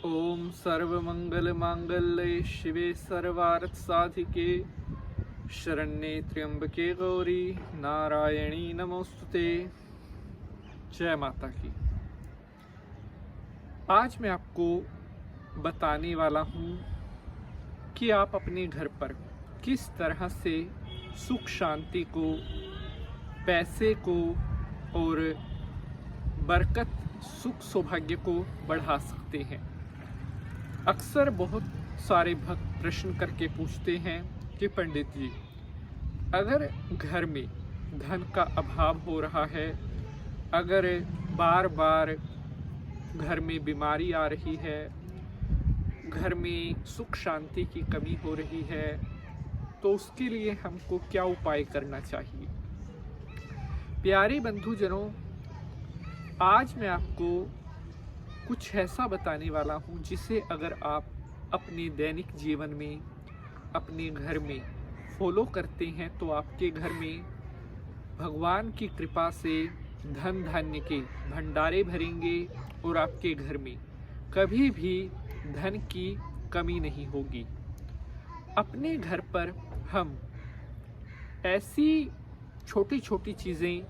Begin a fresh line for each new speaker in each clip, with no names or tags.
ओम सर्वमंगल मांगल्ये शिवे सर्वार्थ साधिके शरण्ये त्र्यंबके गौरी नारायणी नमोस्तुते। जय माता की। आज मैं आपको बताने वाला हूँ कि आप अपने घर पर किस तरह से सुख शांति को, पैसे को और बरकत सुख सौभाग्य को बढ़ा सकते हैं। अक्सर बहुत सारे भक्त प्रश्न करके पूछते हैं कि पंडित जी, अगर घर में धन का अभाव हो रहा है, अगर बार बार घर में बीमारी आ रही है, घर में सुख शांति की कमी हो रही है, तो उसके लिए हमको क्या उपाय करना चाहिए। प्यारे बंधुजनों, आज मैं आपको कुछ ऐसा बताने वाला हूँ जिसे अगर आप अपने दैनिक जीवन में, अपने घर में फॉलो करते हैं तो आपके घर में भगवान की कृपा से धन धान्य के भंडारे भरेंगे और आपके घर में कभी भी धन की कमी नहीं होगी। अपने घर पर हम ऐसी छोटी छोटी चीज़ें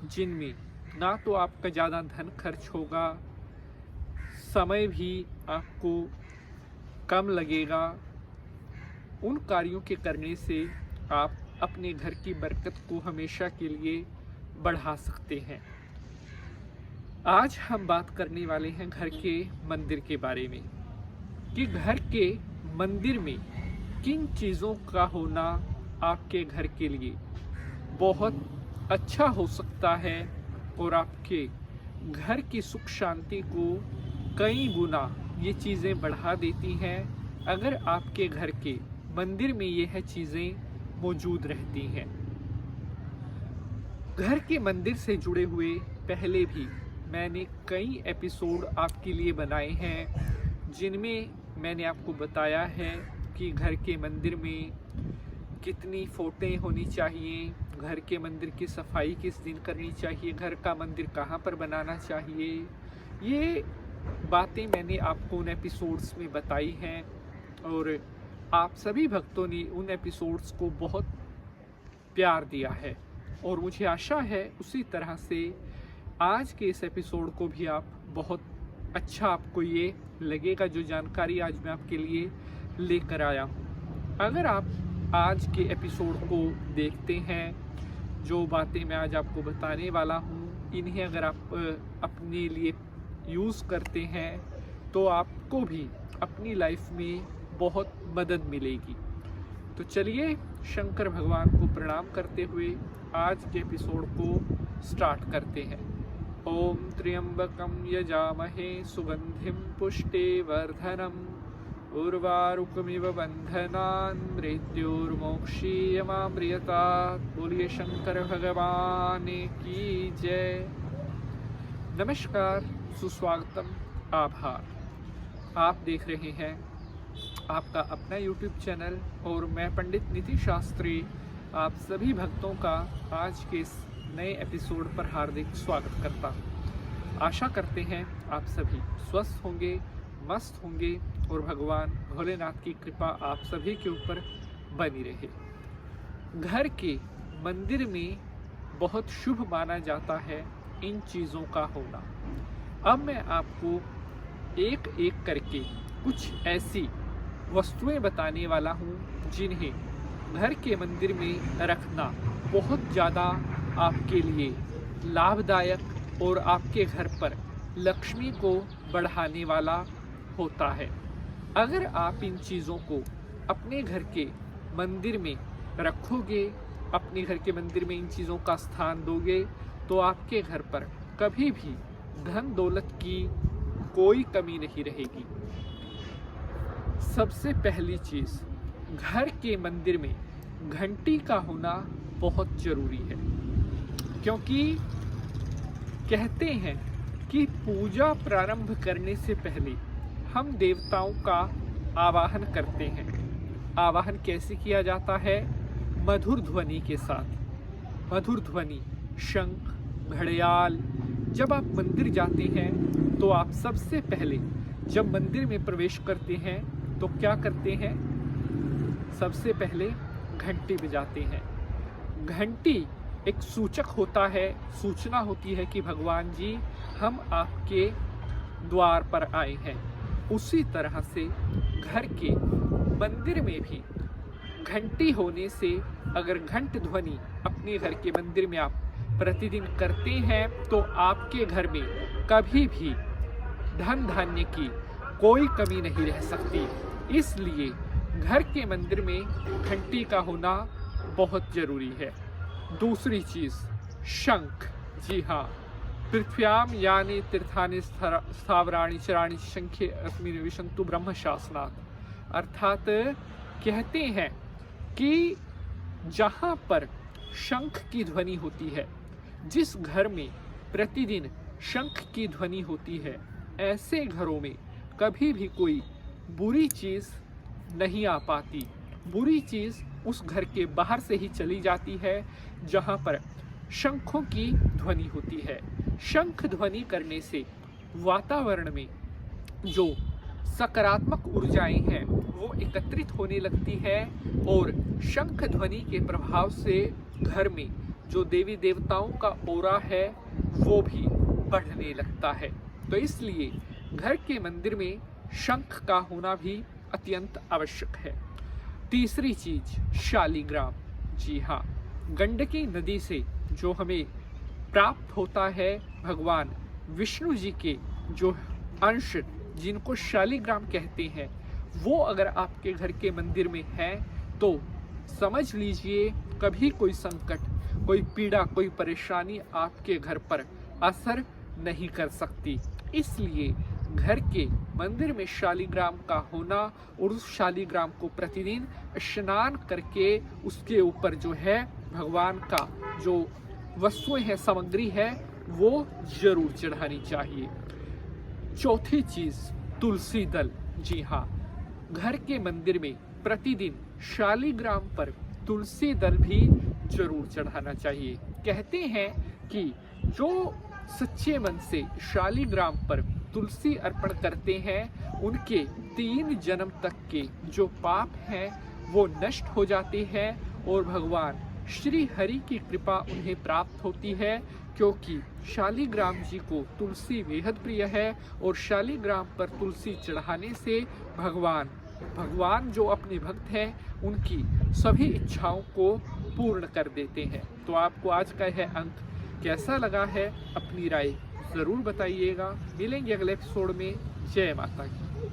जिनमें ना तो आपका ज़्यादा धन खर्च होगा, समय भी आपको कम लगेगा, उन कार्यों के करने से आप अपने घर की बरकत को हमेशा के लिए बढ़ा सकते हैं। आज हम बात करने वाले हैं घर के मंदिर के बारे में कि घर के मंदिर में किन चीज़ों का होना आपके घर के लिए बहुत अच्छा हो सकता है और आपके घर की सुख शांति को कई गुना ये चीज़ें बढ़ा देती हैं अगर आपके घर के मंदिर में यह चीज़ें मौजूद रहती हैं। घर के मंदिर से जुड़े हुए पहले भी मैंने कई एपिसोड आपके लिए बनाए हैं जिनमें मैंने आपको बताया है कि घर के मंदिर में कितनी फोटें होनी चाहिए, घर के मंदिर की सफाई किस दिन करनी चाहिए, घर का मंदिर कहाँ पर बनाना चाहिए। ये बातें मैंने आपको उन एपिसोड्स में बताई हैं और आप सभी भक्तों ने उन एपिसोड्स को बहुत प्यार दिया है और मुझे आशा है उसी तरह से आज के इस एपिसोड को भी आप बहुत अच्छा आपको ये लगेगा जो जानकारी आज मैं आपके लिए लेकर आया हूँ। अगर आप आज के एपिसोड को देखते हैं, जो बातें मैं आज आपको बताने वाला हूँ, इन्हें अगर आप अपने लिए यूज़ करते हैं तो आपको भी अपनी लाइफ में बहुत मदद मिलेगी। तो चलिए शंकर भगवान को प्रणाम करते हुए आज के एपिसोड को स्टार्ट करते हैं। ओम त्र्यंबकम यजामहे सुगंधिम पुष्टे वर्धनम उर्वारुकमिव बंधनान् मृत्युर्मोक्षीयमामृतात्। बोलिए शंकर भगवान की जय। नमस्कार, सुस्वागतम, आभार। आप देख रहे हैं आपका अपना YouTube चैनल और मैं पंडित नीति शास्त्री आप सभी भक्तों का आज के इस नए एपिसोड पर हार्दिक स्वागत करता हूँ। आशा करते हैं आप सभी स्वस्थ होंगे, मस्त होंगे और भगवान भोलेनाथ की कृपा आप सभी के ऊपर बनी रहे। घर के मंदिर में बहुत शुभ माना जाता है इन चीज़ों का होना। अब मैं आपको एक एक करके कुछ ऐसी वस्तुएं बताने वाला हूँ जिन्हें घर के मंदिर में रखना बहुत ज़्यादा आपके लिए लाभदायक और आपके घर पर लक्ष्मी को बढ़ाने वाला होता है। अगर आप इन चीज़ों को अपने घर के मंदिर में रखोगे, अपने घर के मंदिर में इन चीज़ों का स्थान दोगे तो आपके घर पर कभी भी धन दौलत की कोई कमी नहीं रहेगी। सबसे पहली चीज़, घर के मंदिर में घंटी का होना बहुत ज़रूरी है, क्योंकि कहते हैं कि पूजा प्रारंभ करने से पहले हम देवताओं का आवाहन करते हैं। आवाहन कैसे किया जाता है? मधुर ध्वनि के साथ। मधुर ध्वनि, शंख, घड़ियाल। जब आप मंदिर जाते हैं तो आप सबसे पहले जब मंदिर में प्रवेश करते हैं तो क्या करते हैं? सबसे पहले घंटी बजाते हैं। घंटी एक सूचक होता है, सूचना होती है कि भगवान जी हम आपके द्वार पर आए हैं। उसी तरह से घर के मंदिर में भी घंटी होने से, अगर घंट ध्वनि अपने घर के मंदिर में आप प्रतिदिन करते हैं तो आपके घर में कभी भी धन धान्य की कोई कमी नहीं रह सकती। इसलिए घर के मंदिर में घंटी का होना बहुत जरूरी है। दूसरी चीज, शंख। जी हाँ, पृथ्व्याम यानी तीर्थानि स्थावराणि चराणि शंखे अस्मिन् विशन्तु ब्रह्म शासनात्। अर्थात कहते हैं कि जहाँ पर शंख की ध्वनि होती है, जिस घर में प्रतिदिन शंख की ध्वनि होती है, ऐसे घरों में कभी भी कोई बुरी चीज नहीं आ पाती। बुरी चीज उस घर के बाहर से ही चली जाती है जहाँ पर शंखों की ध्वनि होती है। शंख ध्वनि करने से वातावरण में जो सकारात्मक ऊर्जाएं हैं वो एकत्रित होने लगती है और शंख ध्वनि के प्रभाव से घर में जो देवी देवताओं का ओरा है वो भी बढ़ने लगता है। तो इसलिए घर के मंदिर में शंख का होना भी अत्यंत आवश्यक है। तीसरी चीज, शालिग्राम। जी हाँ, गंडकी नदी से जो हमें प्राप्त होता है भगवान विष्णु जी के जो अंश, जिनको शालिग्राम कहते हैं, वो अगर आपके घर के मंदिर में है तो समझ लीजिए कभी कोई संकट, कोई पीड़ा, कोई परेशानी आपके घर पर असर नहीं कर सकती। इसलिए घर के मंदिर में शालिग्राम का होना और उस शालिग्राम को प्रतिदिन स्नान करके उसके ऊपर जो है भगवान का जो वस्तुएं हैं, सामग्री है, वो जरूर चढ़ानी चाहिए। चौथी चीज, तुलसी दल। जी हाँ, घर के मंदिर में प्रतिदिन शालिग्राम पर तुलसी दल भी जरूर चढ़ाना चाहिए। कहते हैं कि जो सच्चे मन से शालिग्राम पर तुलसी अर्पण करते हैं उनके 3 जन्म तक के जो पाप हैं वो नष्ट हो जाते हैं और भगवान श्री हरि की कृपा उन्हें प्राप्त होती है, क्योंकि शालिग्राम जी को तुलसी बेहद प्रिय है और शालिग्राम पर तुलसी चढ़ाने से भगवान जो अपने भक्त हैं उनकी सभी इच्छाओं को पूर्ण कर देते हैं। तो आपको आज का यह अंक कैसा लगा है, अपनी राय ज़रूर बताइएगा। मिलेंगे अगले एपिसोड में। जय माता की।